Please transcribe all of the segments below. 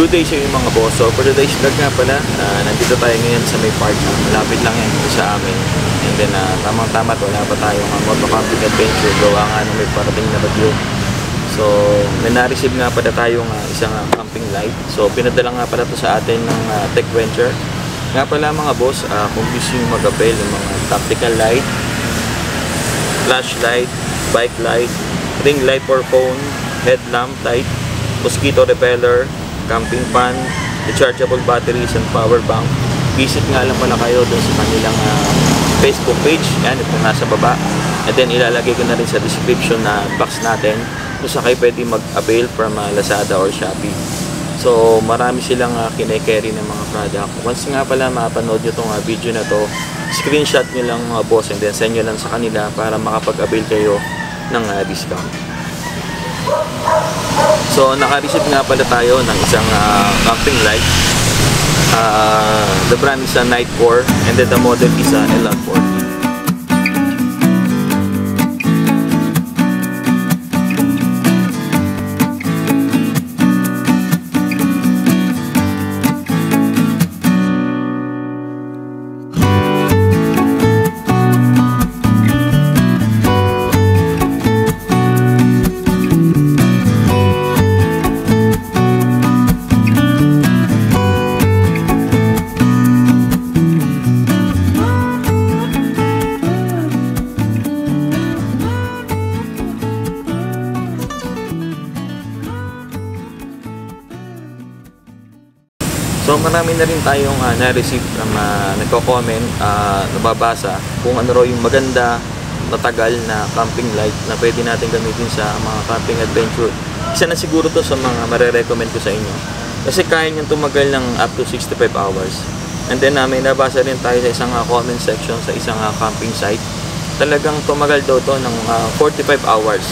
Good day sa inyo mga boss. So for today's vlog nga pala, nandito tayo ngayon sa may park na malapit lang yan sa amin. And then tamang-tama wala pa tayong moto-camping adventure gawa nga nung may parating na bagyo. So may na-receive nga pala tayong isang camping light. So pinadala nga pala to sa atin ng TechVenture. Nga pala mga boss, kung gusto nyo mag-avail ng mga tactical light, flashlight, bike light, ring light for phone, headlamp light, mosquito repeller, camping pan, rechargeable batteries and power bank. Visit nga lang pala kayo dun sa kanilang Facebook page. Yan, ito nasa baba. And then ilalagay ko na rin sa description na box natin kung saan kayo pwede mag-avail from Lazada or Shopee. So marami silang kine-carry ng mga product. Once nga pala mapanood nyo itong video na to, screenshot nyo lang mga boss and then send nyo lang sa kanila para makapag-avail kayo ng discount. So naka-receive nga pala tayo ng isang camping light. The brand is Nightcore and then the model is LR40. So marami na rin tayong na-receive from nagko-comment, nababasa kung ano raw yung maganda, matagal na camping light na pwede natin gamitin sa mga camping adventure. Isa na siguro to sa mga mare-recommend ko sa inyo. Kasi kaya nyo tumagal ng up to 65 hours. And then may nabasa rin tayo sa isang comment section sa isang camping site. Talagang tumagal daw to ng 45 hours.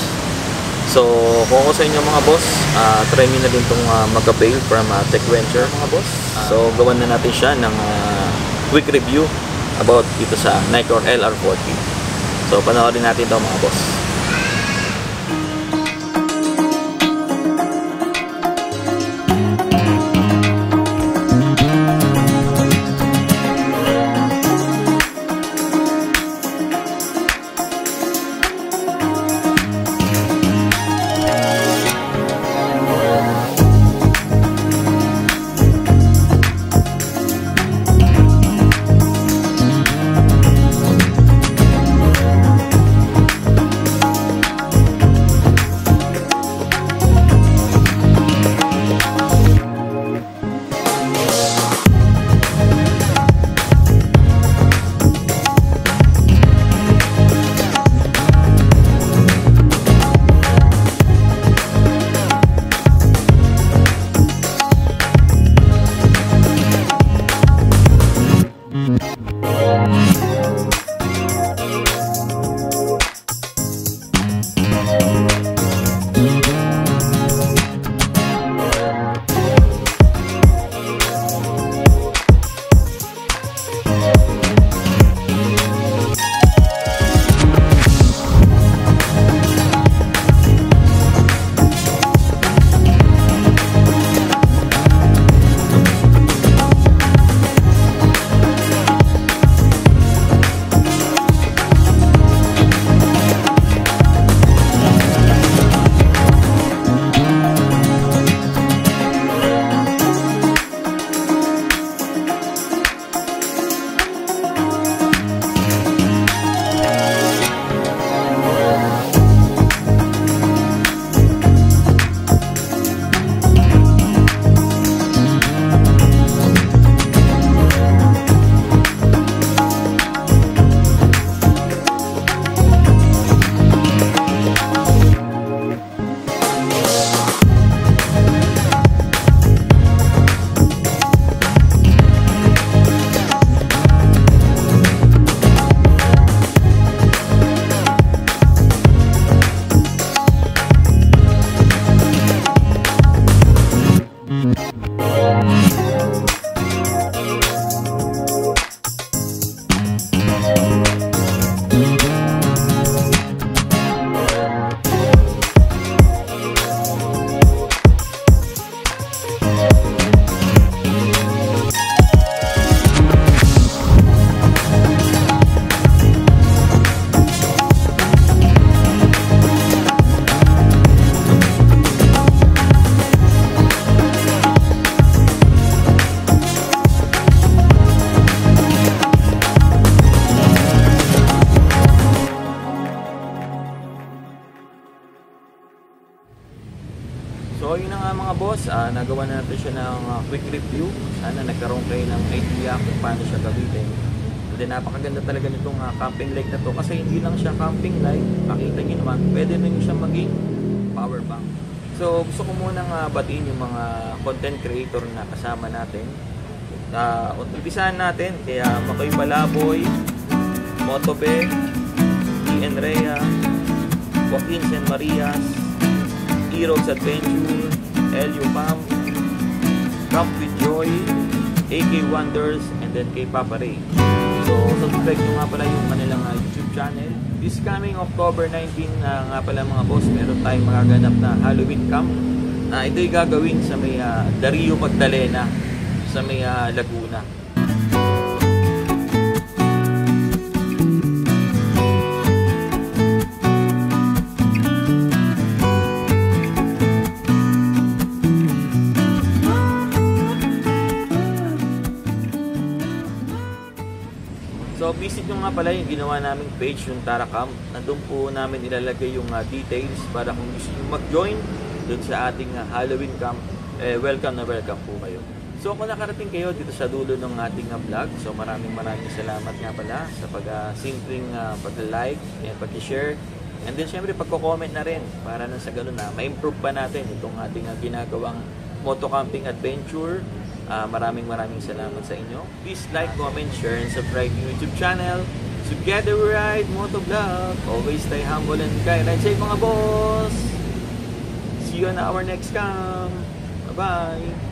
So, kung ako sa inyo mga boss, try nyo na din itong mag-avail from TechVenture mga boss. So, gawan na natin siya ng quick review about dito sa Nightcore LR40. So, panoorin natin ito mga boss. nagawa natin siya ng quick review. Sana nagkaroon kayo ng idea kung paano siya gamitin. And then napakaganda talaga nitong camping light na to kasi hindi lang siya camping light. Makita niyo naman, pwede rin siya maging power bank. So gusto ko munang batiin yung mga content creator na kasama natin. Umpisahan natin kaya Makoy Balaboy, Motobe, Ian Rea, Joaquin San Marias, Heroes Adventure, Elio Pam, Camp with Joy, AK Wonders, and then kay Papa Ray. So subscribe nyo nga pala yung kanilang YouTube channel. This coming October 19 nga pala mga boss, meron tayong magaganap na Halloween camp. Ito'y gagawin sa may Dario Magdalena sa may Laguna. So visit nyo nga pala yung ginawa naming page, yung Tara Camp. Nandun po namin ilalagay yung details para kung gusto nyo mag-join dun sa ating Halloween camp, welcome na welcome po kayo. So kung nakarating kayo dito sa dulo ng ating vlog, so maraming salamat nga pala sa pag-simpleng pag-like and pag-share. And then syempre pagko-comment na rin para nang sa ganun ma-improve pa natin itong ating ginagawang moto camping adventure. Maraming salamat sa inyo. Please like, comment, share, and subscribe yung YouTube channel. Together we ride Motovlog. Always stay humble and kind. Ride safe mga boss! See you on our next camp. Bye-bye!